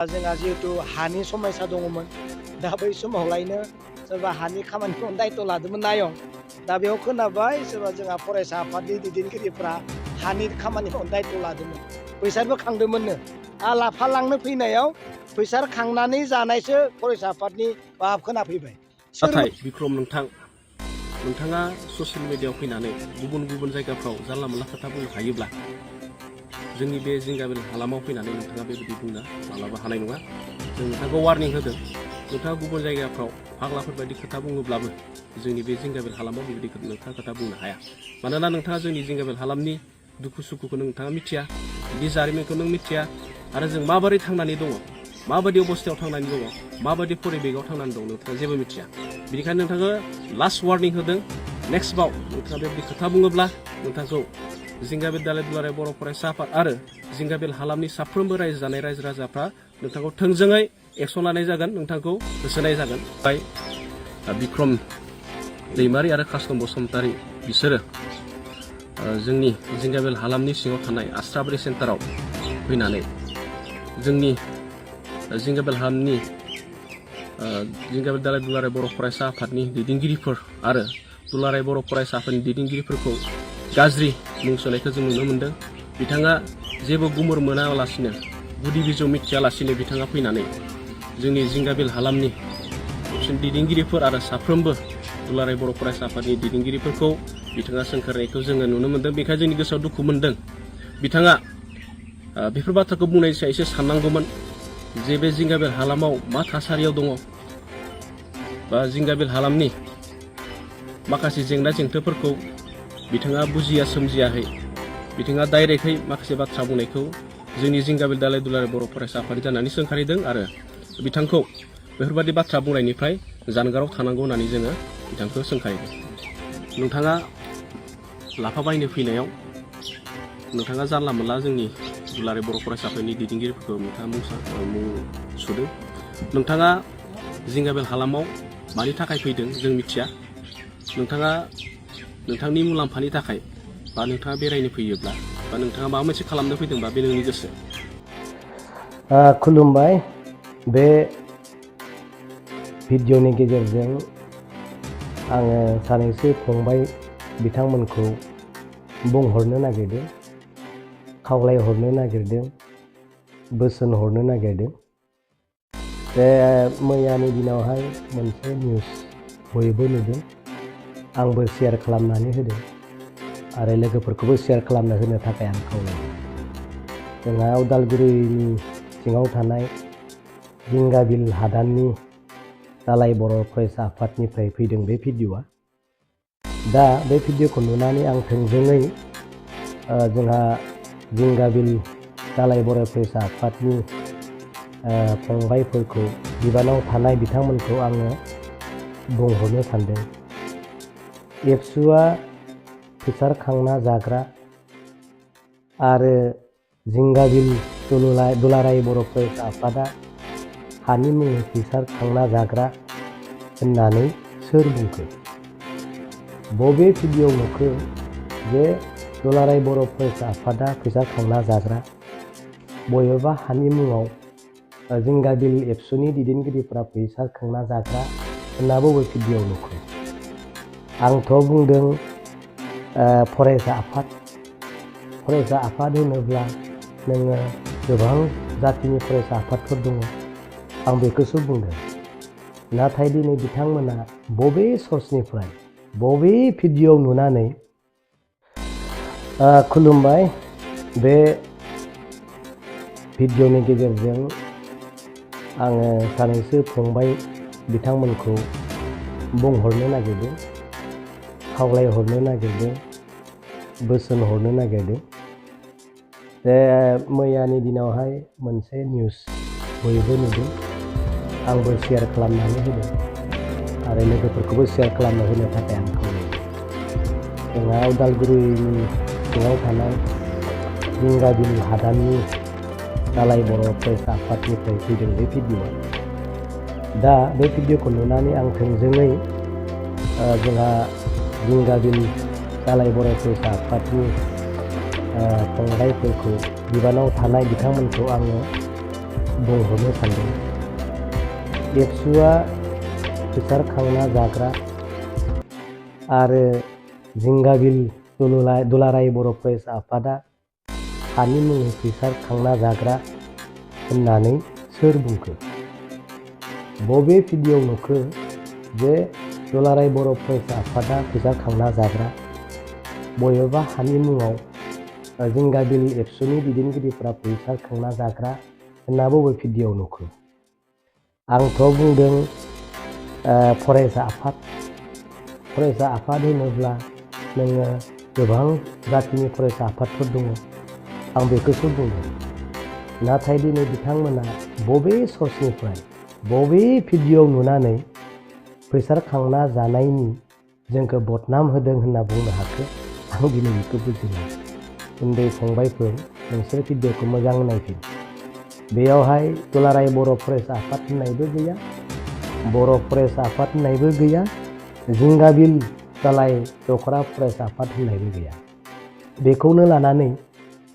जोंहा जिहेतु हानि समयसा दङमोन दा बै समावलायनो सोरबा हानि खामानिखौ दायित्व लादोंमोन नायं दा बेयाव खोनाबाय सोरबा जोंहा फरायसा आफादनि दैदेनगिरिफ्रा हानि खामानिखौ दायित्व लादोंमोन फैसाबो खांदोंमोननो लाफा लांनो फैनायाव फैसा खांनानै जानायसो फरायसा आफादनि बाहाब खोनाफैबाय। नाथाय बिक्रम नोंथाङा ससियेल मिडियायाव फैनानै गुबुन गुबुन जायगाफ्राव जानला मोनला खोथा बुंनो हायोब्ला जोंनि बे जिंगाबिल हालामाव फैनानै नोंथाङा बेबायदि बुंनो मालाबा हानाय नङा। जों नोंथांखौ वार्निं होदों। नोंथाङा गुबुन जायगाफ्राव फाग्लाफोरबायदि खोथा बुङोब्लाबो जोंनि बे जिंगाबिल हालामाव बेबायदि नोंथाङा खोथा बुंनो हाया। मानोना नोंथाङा जोंनि जिंगाबिल हालामनि दुखु सुखुखौ नोंथाङा मिथिया, बिनि जारिमिनखौ नों मिथिया आरो जों माबोरै थांनानै दङ, माबायदि अबस्थायाव थांनानै दङ, माबायदि परिबेकआव थांनानै दं नोंथाङा जेबो मिथिया। बेनिखायनो नोंथाङा लास्ट वार्निं होदों। नेक्स्टबाव नोंथाङा बेबायदि खोथा बुङोब्ला नोंथांखौ जिंगाबिल दालाय दुलाराय बर' फरायसा आफाद आरो जिंगाबिल हालामनि साफ्रोमबो रायजो जानाय रायजो राजाफ्रा नोंथांखौ थोंजोङै एक्सन लानाय जागोन, नोंथांखौ होसोनाय जागोन। बिक्रम दैमारि आरो कास्टम बसुमतारी बिसोरो जोंनि जिंगाबिल हालामनि सिङाव थानाय आस्राबारि सेन्टाराव फैनानै जोंनि जिंगाबिल हालामनि जिंगाबिल दालाय दुलाराय बर' फरायसा आफादनि दैदेनगिरिफोर आरो दुलाराय बर' फरायसा आफादनि दैदेनगिरिफोरखौ गाज्रि मुं सोनायखौ जों नुनो मोन्दों। बिथाङा जेबो गुमुर मोनालासिनो गुदि बिजौ मिथियालासिनो बिथाङा फैनानै जोंनि जिंगाबिल हालामनि दैदेनगिरिफोर आरो साफ्रोमबो दुलाराय बर' फरायसा आफादनि दैदेनगिरिफोरखौ बिथाङा सोंखारनायखौ जोङो नुनो मोन्दों। बेनिखायनो जोंनि गोसोआव दुखु मोन्दों। बिथाङा बेफोर बाथ्राखौ बुंनायनि सायाव एसे साननांगौमोन जे बे जिंगाबिल हालामाव मा थासारियाव दङ बा जिंगाबिल हालामनि माखासे जेंना जेंथोफोरखौ बिथाङा बुजिया सोमजियाखै। बिथाङा डाइरेक्टहै माखासे बाथ्रा बुंनायखौ जोंनि जिंगाबिल दालाय दुलाराय बर' फरायसा आफाद जानानै सोंखारिदों आरो बिथांखौ बेफोरबायदि बाथ्रा बुंनायनिफ्राय जानगाराव थानांगौ होननानै जोङो बिथांखौ सोंखारिदों। नोंथाङा लाफा बायनो फैनायाव नोंथाङा जानला मोनला जोंनि दुलाराय बर' फरायसा आफादनि दैदेनगिरिफोरखौ नोंथाङा मुं सुदों। नोंथाङा जिंगाबिल हालामाव मानि थाखाय फैदों जों मिथिया। नोंथाङा नोंथांनि मुलाम्फानि थाखाय बा नोंथाङा बेरायनो फैयोब्ला बा नोंथाङा माबा मोनसे खालामनो फैदोंबा बे नोंनि गोसो। खुलुमबाय। बे भिडिअनि गेजेरजों आङो सानैसो फंबाय बिथांमोनखौ बुंहरनो नागिरदों, खावलायहरनो नागिरदों, बोसोन हरनो नागिरदों। जे मैयानि दिनावहाय मोनसे निउस बयबो नुदों, आंबो शेयार खालामनानै होदों आरो लोगोफोरखौबो शेयार खालामना होनो थाखाय आं खावलायदों। जोंहा उदालगुरिनि सिङाव थानाय जिंगाबिल हादाननि दालाय बर' फरायसा आफादनिफ्राय फैदों बे भिडिअ'आ। दा बे भिडिअ'खौ नुनानै आं थोंजोङै जोंहा जिंगाबिल दालाय बर' फरायसा आफादनि फंबायफोरखौ बिबानाव थानाय बिथांमोनखौ आङो बुंहरनो सानदों। एबसुआ फैसा खांना जाग्रा आरो जिंगाबिल दुलाराय बर' फरायसा आफादा हानि मुङै फैसा खांना जाग्रा होननानै सोर बुंखो? बबे भिडिअ'आव नुखो जे दुलाराय बर' फरायसा आफादा फैसा खांना जाग्रा? बबेबा हानि मुङाव जिंगाबिल एबसुनि दैदेनगिरिफ्रा फैसा खांना जाग्रा होनना बबे भिडिअ'आव नुखो? आंथ' बुंदों फरायसा आफाद होनोब्ला नोङो गोबां जातिनि फरायसा आफादफोर दङ, आं बेखौसो बुंदों। नाथाय दिनै बिथांमोना बबे सर्सनिफ्राय बबे भिडिअ'आव नुनानै खुलुमबाय। बे भिडिअ'नि गेजेरजों आङो सानैसो फंबाय बिथांमोनखौ बुंहरनो नागिरदों, खावलायहरनो नागिरदों, बोसोन हरनो नागिरदों। जे मैयानि दिनावहाय मोनसे निउस बयबो नुदों, आंबो शेयार खालामनानै होदों आरो लोगोफोरखौबो शेयार खालामना होनो थाखाय आं खावलायदों। जोंहा उदालगुरिनि सिङाव थानाय जिंगाबिल हादाननि दालाय बर' फरायसा आफादनिफ्राय फैदों बे भिडिअ'आ। दा बे भिडिअ'खौ नुनानै आं थोंजोङै जोंहा जिंगाबिल दालाय बर' फरायसा आफादनि फंबायफोरखौ बिबानाव थानाय बिथांमोनखौ आङो बुंहरनो सानदों। एबसुआ फैसा खांना जाग्रा आरो जिंगाबिल दुलाराय बर' फरायसा आफादा हानि मुङै फैसा खांना जाग्रा होननानै सोर बुंखो? बबे भिडिअ'आव नुखो जे दुलाराय बर' फरायसा आफादा फैसा खांना जाग्रा? बबेबा हानि मुङाव जिंगाबिल एबसुनि दैदेनगिरिफ्रा फैसा खांना जाग्रा होनना बबे भिडिअ'आव नुखो? आंथ' बुंदों फरायसा आफाद होनोब्ला नोङो गोबां जातिनि फरायसा आफादफोर दङ, आं बेखौसो बुंदों। नाथाय दिनै बिथांमोना बबे सर्सनिफ्राय बबे भिडिअ'आव नुनानै फैसा खांना जानायनि जोंखौ बदनाम होदों होनना बुंनो हाखो? आं दिनै बेखौ बुजिला। उन्दै फंबायफोर, नोंसोर भिडिअ'खौ मोजां नायफिन। बेयावहाय दुलाराय बर' फरायसा आफाद होननायबो गैया, बर' फरायसा आफाद होननायबो गैया, जिंगाबिल दालाय दख'रा फरायसा आफाद होननायबो गैया। बेखौनो लानानै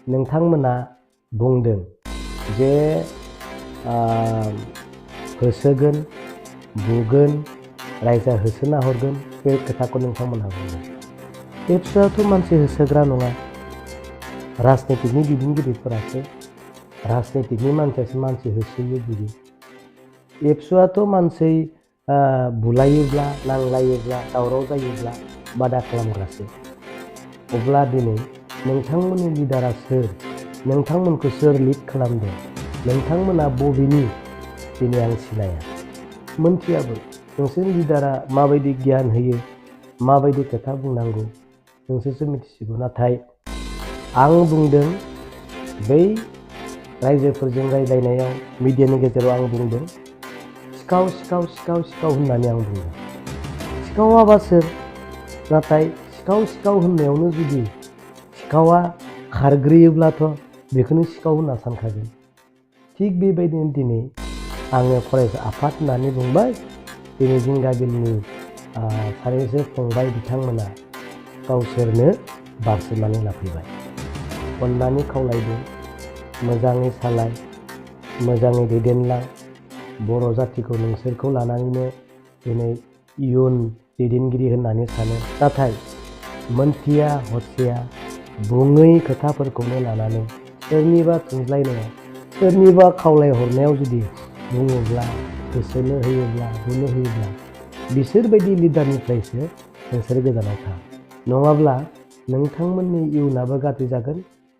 नोंथांमोना बुंदों जे होसोगोन, बुगोन, रायजोआ होसोना हरगोन, बे खोथाखौ नोंथांमोनहा बुंदों। एबसुआथ' मानसि होसोग्रा नङा, राजनितिकनि दैदेनगिरिफोरासो, राजनितिकनि मानसियासो मानसि होसोयो बुयो। एबसुआथ' मानसि बुलायोब्ला, नांलायोब्ला, दावराव जायोब्ला बादा खालामग्रासो। अब्ला दिनै नोंथांमोननि लिडारा सोर? नोंथांमोनखौ सोर लिड खालामदों? नोंथांमोना बबेनि? दिनै आं सिनाया, मोनथियाबो। नोंसोरनि लिडारा माबायदि गियान होयो, माबायदि खोथा बुंनांगौ, नोंसोरसो मिथिसिगौ। नाथाय आं बुंदों, बै रायजोफोरजों रायज्लायनायाव मिडियानि गेजेराव आं बुंदों, सिखाव होननानै आं बुंदों। सिखावाबा सोर? नाथाय सिखाव होननायावनो जुदि सिखावा खारग्रोयोब्लाथ' बेखौनो सिखाव होनना सानखागोन। थिग बेबायदिनो दिनै आङो फरायसा आफाद होननानै बुंबाय। दिनै जिंगाबिलनि सानैसो फंबाय बिथांमोना गावसोरनो बारसोमनानै लाफैबाय। अननानै खावलायदों, मोजाङै सालाय, मोजाङै दैदेनलां। बर' जातिखौ नोंसोरखौ लानानैनो दिनै इयुन दैदेनगिरि होननानै सानो। नाथाय मोनथिया हसिया बुङै खोथाफोरखौनो लानानै सोरनिबा थुनज्लायनायाव, सोरनिबा खावलायहरनायाव जुदि बुङोब्ला, होसोनो होयोब्ला, बुनो होयोब्ला बिसोरबायदि लिडारनिफ्रायसो नोंसोर गोजानाव था। नङाब्ला नोंथांमोननि इयुनाबो गाज्रि जागोन,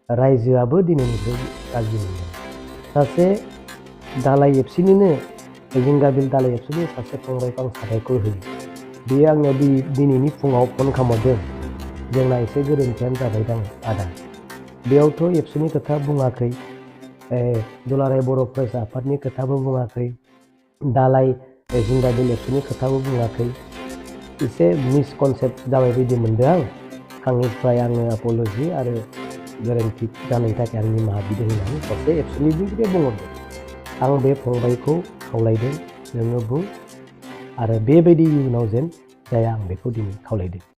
रायजोआबो दिनैनिफ्राय गाज्रि मोनगोन। सासे दालाय एबसुनिनो, जिंगाबिल दालाय एबसुनि सासे फंबायखौ आं साबायखर होयो। बेयो आंनियाव दिनैनि फुङाव फन खालामहरदों, जोंना एसे गोरोन्थियानो जाबायदां आदा। बेयावथ' एबसुनि खोथा बुङाखै, दुलाराय बर' फरायसा आफादनि खोथाबो बुङाखै, दालाय जिंगाबिल एबसुनि खोथाबो बुङाखै। एसे मिसकनसेप्ट जाबाय बायदि मोनदों आं। आंनिफ्राय आङो अपलजि आरो गोरोन्थि जानायनि थाखाय आं निमाहा बिदों होननानै सासे एबसुनि दैदेनगिरिया बुंहरदों। आं बे फंबायखौ खावलायदों, नोङो बुं आरो बेबायदि इयुनाव जेन जाया, आं बेखौ दिनै खावलायदों।